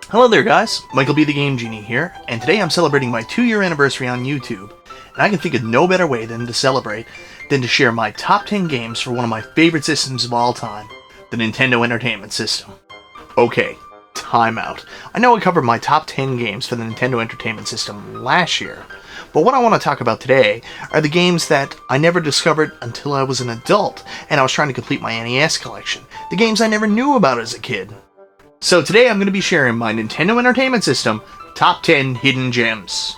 Hello there guys, MichaelBtheGameGenie here, and today I'm celebrating my 2-year anniversary on YouTube, and I can think of no better way than to celebrate than to share my top 10 games for one of my favorite systems of all time, the Nintendo Entertainment System. Okay, time out. I know I covered my top 10 games for the Nintendo Entertainment System last year, but what I want to talk about today are the games that I never discovered until I was an adult and I was trying to complete my NES collection, the games I never knew about as a kid. So today I'm going to be sharing my Nintendo Entertainment System Top 10 Hidden Gems.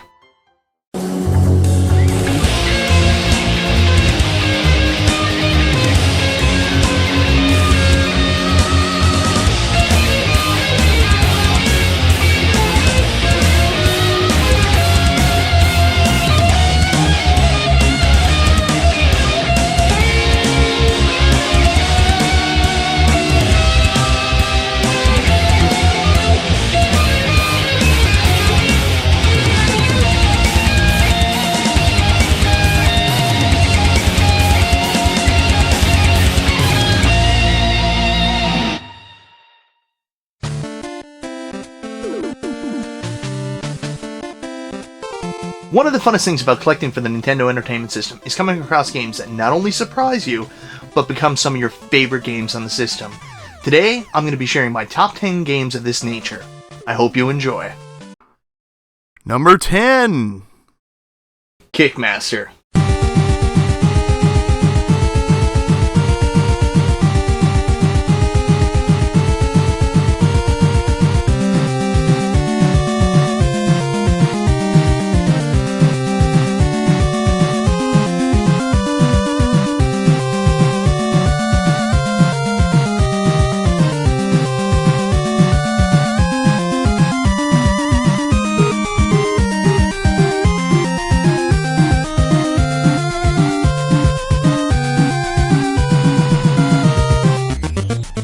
One of the funnest things about collecting for the Nintendo Entertainment System is coming across games that not only surprise you, but become some of your favorite games on the system. Today, I'm going to be sharing my top 10 games of this nature. I hope you enjoy. Number 10! Kickmaster.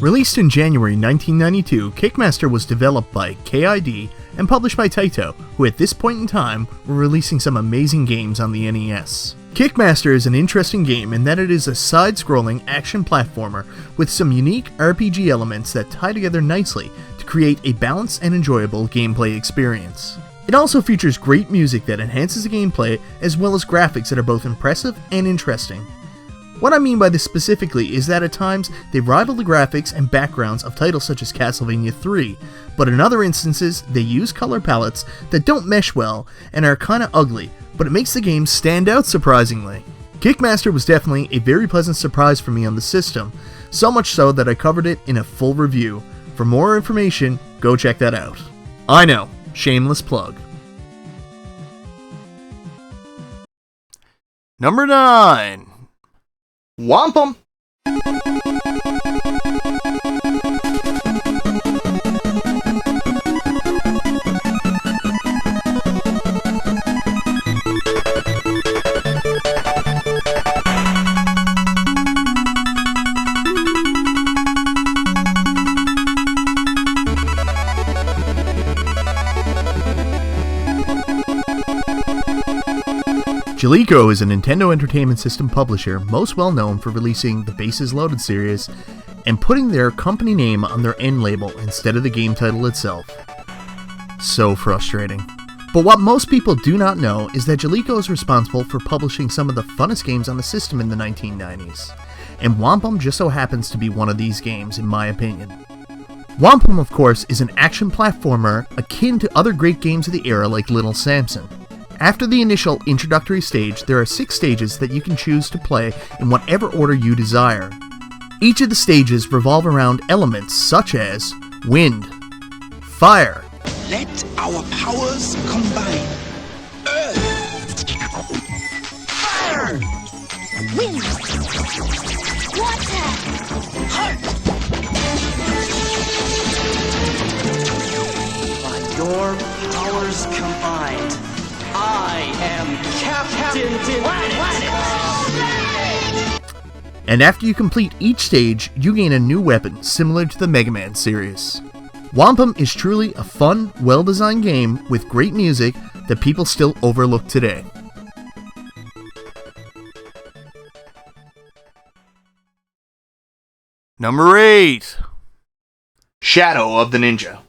Released in January 1992, Kickmaster was developed by KID and published by Taito, who at this point in time were releasing some amazing games on the NES. Kickmaster is an interesting game in that it is a side-scrolling action platformer with some unique RPG elements that tie together nicely to create a balanced and enjoyable gameplay experience. It also features great music that enhances the gameplay as well as graphics that are both impressive and interesting. What I mean by this specifically is that at times they rival the graphics and backgrounds of titles such as Castlevania 3, but in other instances they use color palettes that don't mesh well and are kinda ugly, but it makes the game stand out surprisingly. Kickmaster was definitely a very pleasant surprise for me on the system, so much so that I covered it in a full review. For more information, go check that out. I know, shameless plug. Number 9. Wampum! Jaleco is a Nintendo Entertainment System publisher most well known for releasing the Bases Loaded series and putting their company name on their end label instead of the game title itself. So frustrating. But what most people do not know is that Jaleco is responsible for publishing some of the funnest games on the system in the 1990s, and Wampum just so happens to be one of these games in my opinion. Wampum, of course, is an action platformer akin to other great games of the era like Little Samson. After the initial introductory stage, there are 6 stages that you can choose to play in whatever order you desire. Each of the stages revolve around elements such as wind, fire, let our powers combine. Earth, fire, Wind, water, heart. By your powers combined, I am Captain Planet! And after you complete each stage, you gain a new weapon similar to the Mega Man series. Wampum is truly a fun, well-designed game with great music that people still overlook today. Number 8. Shadow of the Ninja.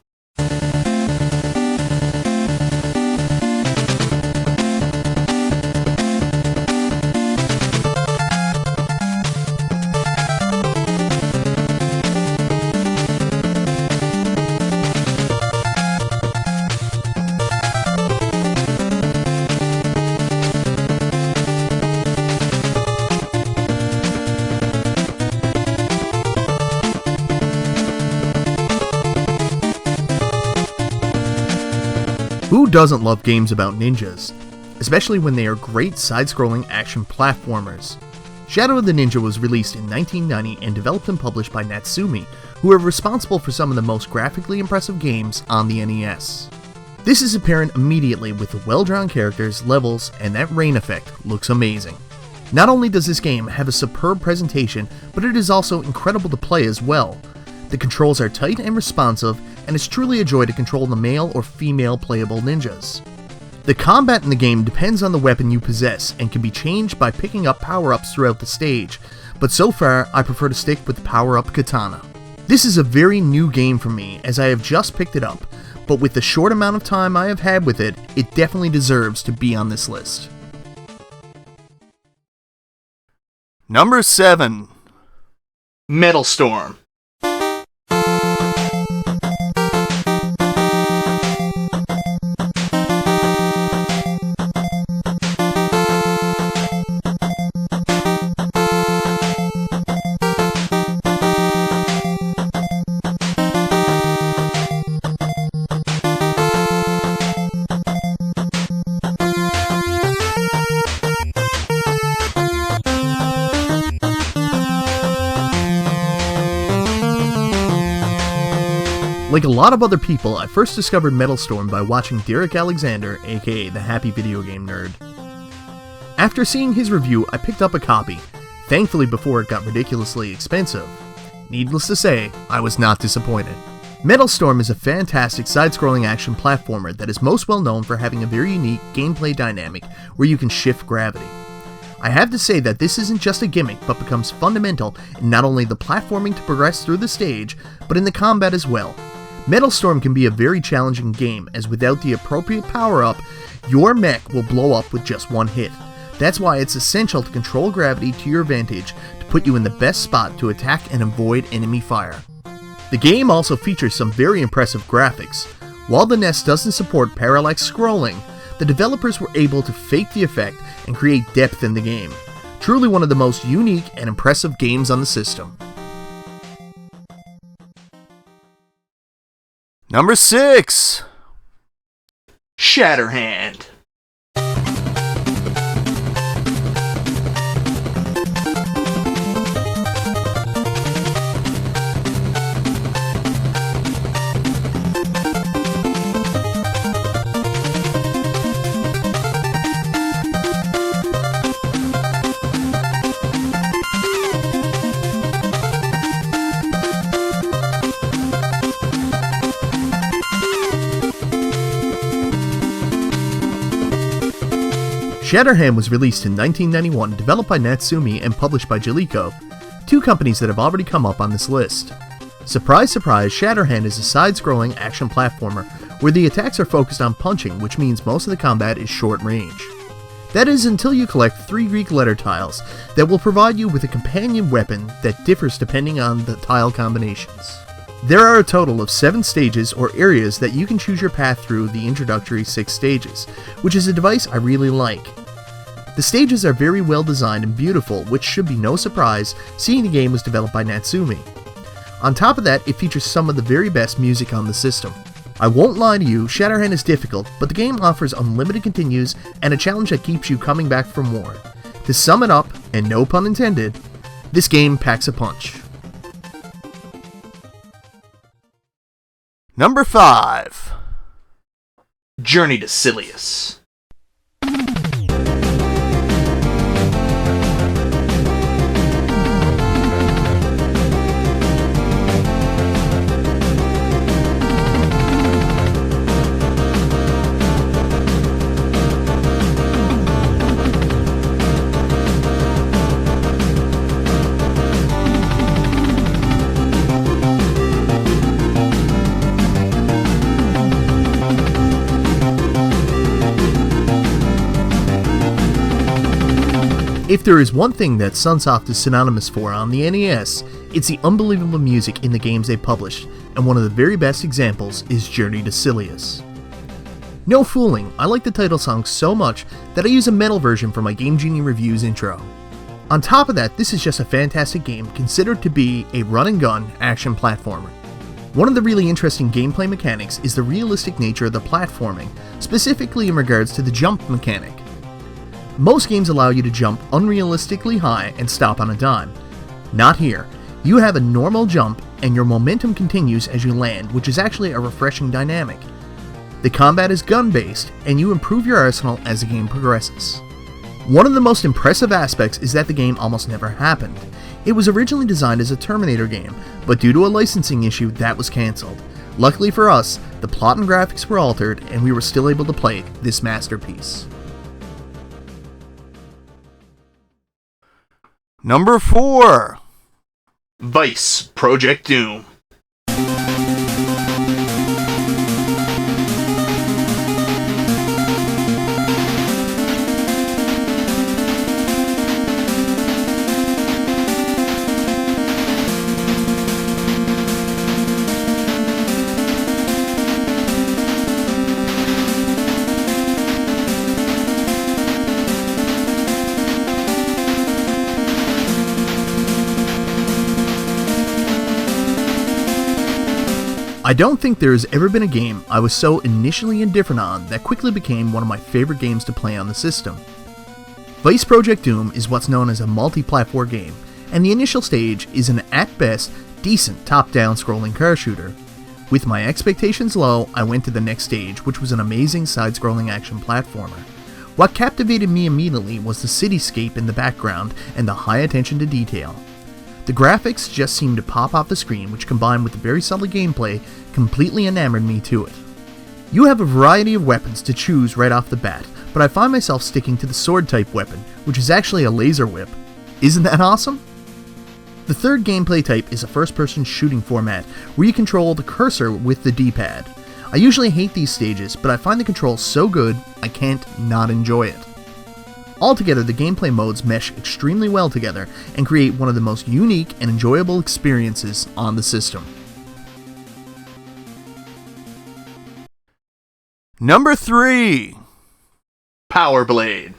Who doesn't love games about ninjas? Especially when they are great side-scrolling action platformers. Shadow of the Ninja was released in 1990 and developed and published by Natsume, who are responsible for some of the most graphically impressive games on the NES. This is apparent immediately with the well-drawn characters, levels, and that rain effect looks amazing. Not only does this game have a superb presentation, but it is also incredible to play as well. The controls are tight and responsive, and it's truly a joy to control the male or female playable ninjas. The combat in the game depends on the weapon you possess and can be changed by picking up power-ups throughout the stage, but so far I prefer to stick with the power-up katana. This is a very new game for me as I have just picked it up, but with the short amount of time I have had with it, it definitely deserves to be on this list. Number 7. Metal Storm. Like a lot of other people, I first discovered Metal Storm by watching Derek Alexander, aka the Happy Video Game Nerd. After seeing his review, I picked up a copy, thankfully before it got ridiculously expensive. Needless to say, I was not disappointed. Metal Storm is a fantastic side-scrolling action platformer that is most well known for having a very unique gameplay dynamic where you can shift gravity. I have to say that this isn't just a gimmick, but becomes fundamental in not only the platforming to progress through the stage, but in the combat as well. Metal Storm can be a very challenging game, as without the appropriate power-up, your mech will blow up with just one hit. That's why it's essential to control gravity to your advantage to put you in the best spot to attack and avoid enemy fire. The game also features some very impressive graphics. While the NES doesn't support parallax scrolling, the developers were able to fake the effect and create depth in the game. Truly one of the most unique and impressive games on the system. Number 6. Shatterhand. Shatterhand was released in 1991, developed by Natsume and published by Jaleco, two companies that have already come up on this list. Surprise surprise, Shatterhand is a side-scrolling action platformer where the attacks are focused on punching, which means most of the combat is short range. That is until you collect 3 Greek letter tiles that will provide you with a companion weapon that differs depending on the tile combinations. There are a total of 7 stages or areas that you can choose your path through the introductory 6 stages, which is a device I really like. The stages are very well designed and beautiful, which should be no surprise seeing the game was developed by Natsume. On top of that, it features some of the very best music on the system. I won't lie to you, Shatterhand is difficult, but the game offers unlimited continues and a challenge that keeps you coming back for more. To sum it up, and no pun intended, this game packs a punch. Number 5. Journey to Silius. If there is one thing that Sunsoft is synonymous for on the NES, it's the unbelievable music in the games they published, and one of the very best examples is Journey to Silius. No fooling, I like the title song so much that I use a metal version for my GameGenie Reviews intro. On top of that, this is just a fantastic game considered to be a run-and-gun action platformer. One of the really interesting gameplay mechanics is the realistic nature of the platforming, specifically in regards to the jump mechanic. Most games allow you to jump unrealistically high and stop on a dime. Not here. You have a normal jump and your momentum continues as you land, which is actually a refreshing dynamic. The combat is gun-based, and you improve your arsenal as the game progresses. One of the most impressive aspects is that the game almost never happened. It was originally designed as a Terminator game, but due to a licensing issue, that was cancelled. Luckily for us, the plot and graphics were altered, and we were still able to play this masterpiece. Number 4. Vice Project Doom. I don't think there has ever been a game I was so initially indifferent on that quickly became one of my favorite games to play on the system. Vice Project Doom is what's known as a multi-platform game, and the initial stage is an at best decent top-down scrolling car shooter. With my expectations low, I went to the next stage, which was an amazing side-scrolling action platformer. What captivated me immediately was the cityscape in the background and the high attention to detail. The graphics just seemed to pop off the screen, which combined with the very solid gameplay completely enamored me to it. You have a variety of weapons to choose right off the bat, but I find myself sticking to the sword type weapon, which is actually a laser whip. Isn't that awesome? The third gameplay type is a first-person shooting format, where you control the cursor with the D-pad. I usually hate these stages, but I find the controls so good, I can't not enjoy it. Altogether, the gameplay modes mesh extremely well together and create one of the most unique and enjoyable experiences on the system. Number 3. Power Blade.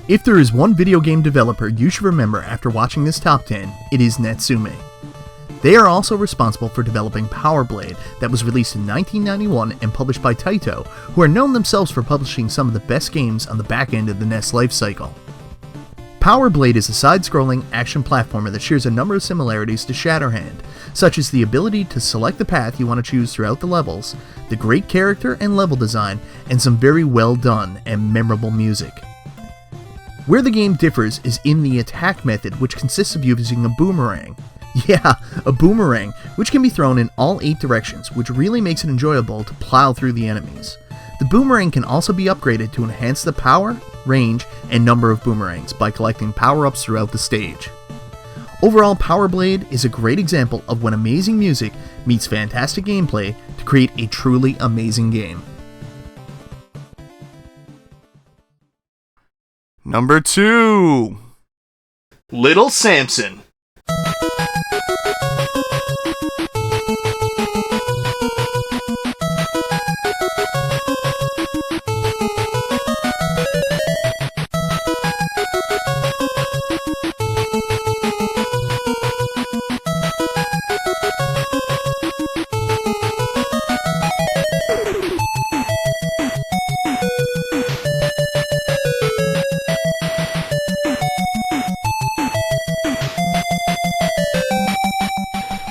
If there is one video game developer you should remember after watching this top 10, it is Natsume. They are also responsible for developing Power Blade that was released in 1991 and published by Taito, who are known themselves for publishing some of the best games on the back end of the NES lifecycle. Power Blade is a side-scrolling action platformer that shares a number of similarities to Shatterhand, such as the ability to select the path you want to choose throughout the levels, the great character and level design, and some very well done and memorable music. Where the game differs is in the attack method, which consists of using a boomerang. Yeah, a boomerang, which can be thrown in all 8 directions, which really makes it enjoyable to plow through the enemies. The boomerang can also be upgraded to enhance the power, range, and number of boomerangs by collecting power-ups throughout the stage. Overall, Power Blade is a great example of when amazing music meets fantastic gameplay to create a truly amazing game. Number 2. Little Samson.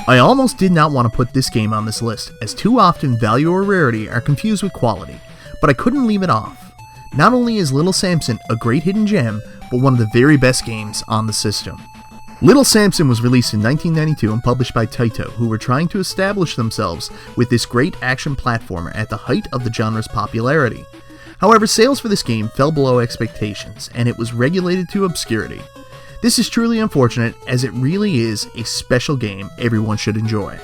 I almost did not want to put this game on this list, as too often value or rarity are confused with quality, but I couldn't leave it off. Not only is Little Samson a great hidden gem, but one of the very best games on the system. Little Samson was released in 1992 and published by Taito, who were trying to establish themselves with this great action platformer at the height of the genre's popularity. However, sales for this game fell below expectations, and it was relegated to obscurity. This is truly unfortunate, as it really is a special game everyone should enjoy.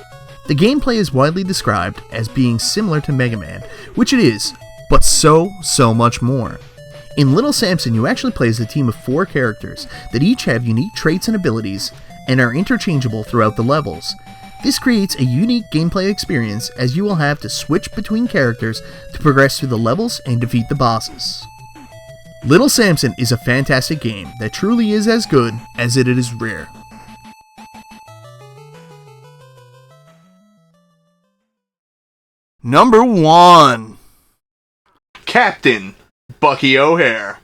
The gameplay is widely described as being similar to Mega Man, which it is, but so much more. In Little Samson, you actually play as a team of 4 characters that each have unique traits and abilities and are interchangeable throughout the levels. This creates a unique gameplay experience, as you will have to switch between characters to progress through the levels and defeat the bosses. Little Samson is a fantastic game that truly is as good as it is rare. Number 1. Captain Bucky OHare.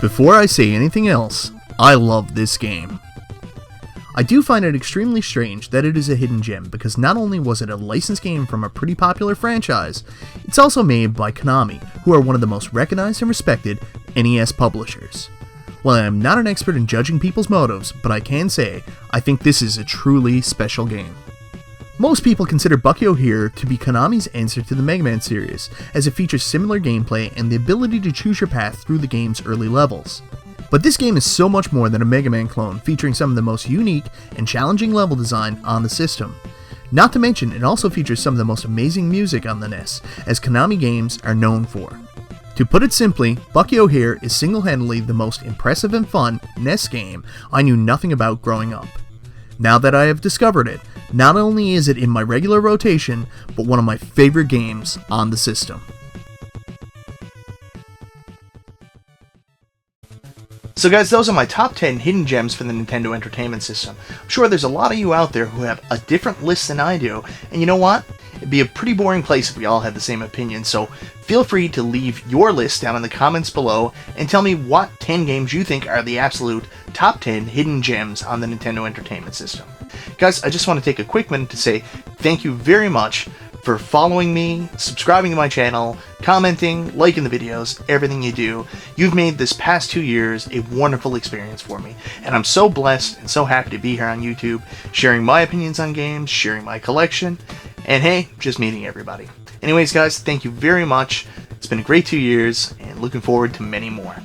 Before I say anything else, I love this game. I do find it extremely strange that it is a hidden gem, because not only was it a licensed game from a pretty popular franchise, it's also made by Konami, who are one of the most recognized and respected NES publishers. While I am not an expert in judging people's motives, but I can say I think this is a truly special game. Most people consider Bucky OHare to be Konami's answer to the Mega Man series, as it features similar gameplay and the ability to choose your path through the game's early levels. But this game is so much more than a Mega Man clone, featuring some of the most unique and challenging level design on the system. Not to mention, it also features some of the most amazing music on the NES, as Konami games are known for. To put it simply, Bucky OHare is single-handedly the most impressive and fun NES game I knew nothing about growing up. Now that I have discovered it, not only is it in my regular rotation, but one of my favorite games on the system. So guys, those are my top 10 hidden gems for the Nintendo Entertainment System. I'm sure there's a lot of you out there who have a different list than I do, and you know what? It'd be a pretty boring place if we all had the same opinion, so feel free to leave your list down in the comments below and tell me what 10 games you think are the absolute top 10 hidden gems on the Nintendo Entertainment System. Guys, I just want to take a quick minute to say thank you very much for following me, subscribing to my channel, commenting, liking the videos, everything you do. You've made this past 2 years a wonderful experience for me, and I'm so blessed and so happy to be here on YouTube, sharing my opinions on games, sharing my collection, and hey, just meeting everybody. Anyways guys, thank you very much. It's been a great 2 years, and looking forward to many more.